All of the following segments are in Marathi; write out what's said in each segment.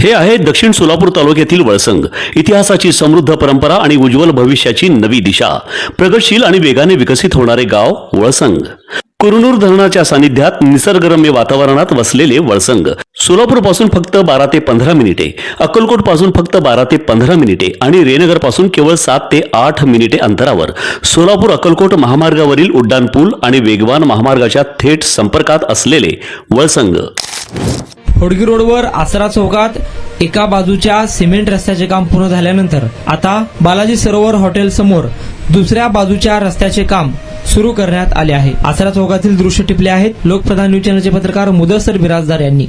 हे आहे दक्षिण सोलापूर तालुक्यातील वळसंग। इतिहासाची समृद्ध परंपरा आणि उज्ज्वल भविष्याची नवी दिशा, प्रगतशील आणि वेगाने विकसित होणारे गाव वळसंग। कुरनूर धरणाच्या सानिध्यात निसर्गरम्य वातावरणात वसलेले वळसंग सोलापूर पासून फक्त 12 ते 15 मिनिटे, अक्कलकोट पासून फक्त 12 ते 15 मिनिटे आणि रेनगर पासून केवळ 7 ते 8 मिनिटे अंतरावर सोलापूर अक्कलकोट महामार्गावरील उड्डाण पूल आणि वेगवान महामार्गाच्या थेट संपर्कात असलेले वळसंग। होडगी रोडवर आसरा चौकात एका बाजूच्या सिमेंट रस्त्याचे काम पूर्ण झाल्यानंतर आता बालाजी सरोवर हॉटेल समोर दुसऱ्या बाजूच्या रस्त्याचे काम सुरू करण्यात आले आहे। आसरा चौकातील दृश्य टिपले आहेत लोकप्रधान न्यूज चॅनलचे पत्रकार मुदस्सर बिराजदार यांनी।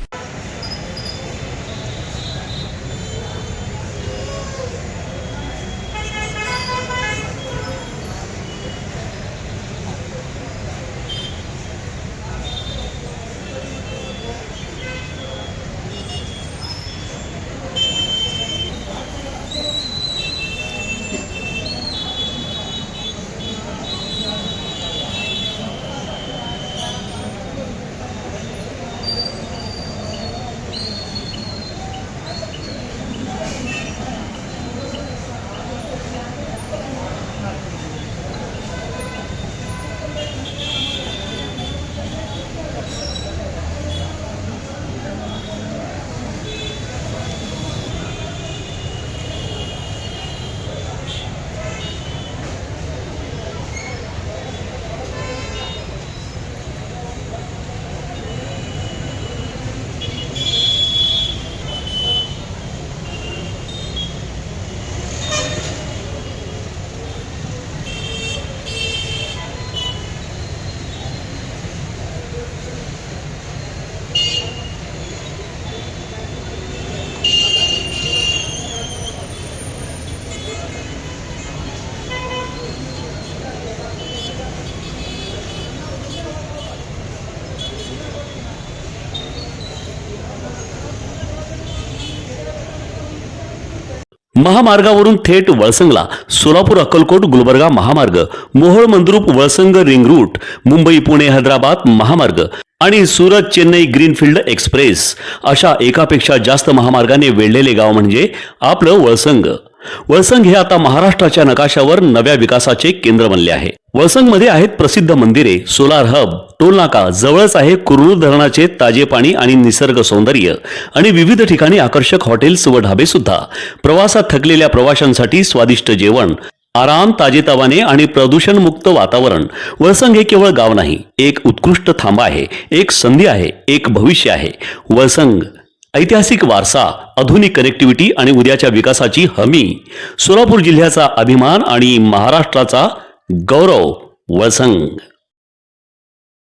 महामार्गावरून थेट वळसंगला सोलापूर अक्कलकोट गुलबर्गा महामार्ग, मोहोळ मंद्रुप वळसंग रिंग रूट, मुंबई पुणे हैदराबाद महामार्ग आणि सुरत चेन्नई ग्रीनफील्ड एक्सप्रेस अशा एकापेक्षा जास्त महामार्गाने वेढलेले गाव म्हणजे आपलं वळसंग। वळसंग हे आता महाराष्ट्राच्या नकाशावर नव्या विकासाचे केंद्र बनले आहे। वळसंगमध्ये आहेत प्रसिद्ध मंदिरे, सोलार हब, टोलनाका, जवळच आहे कुरनूर धरणाचे ताजे पाणी आणि निसर्ग सौंदर्य आणि विविध ठिकाणी आकर्षक हॉटेल्स व ढाबे सुद्धा। प्रवासात थकलेल्या प्रवाशांसाठी स्वादिष्ट जेवण, आराम, ताजेतवाने आणि प्रदूषण मुक्त वातावरण। वळसंग हे केवळ गाव नाही, एक उत्कृष्ट थांबा आहे, एक संधी आहे, एक भविष्य आहे। वळसंग ऐतिहासिक वारसा, आधुनिक कनेक्टिव्हिटी आणि उद्याच्या विकासाची हमी। सोलापूर जिल्ह्याचा अभिमान आणि महाराष्ट्राचा गौरव। वळसंग।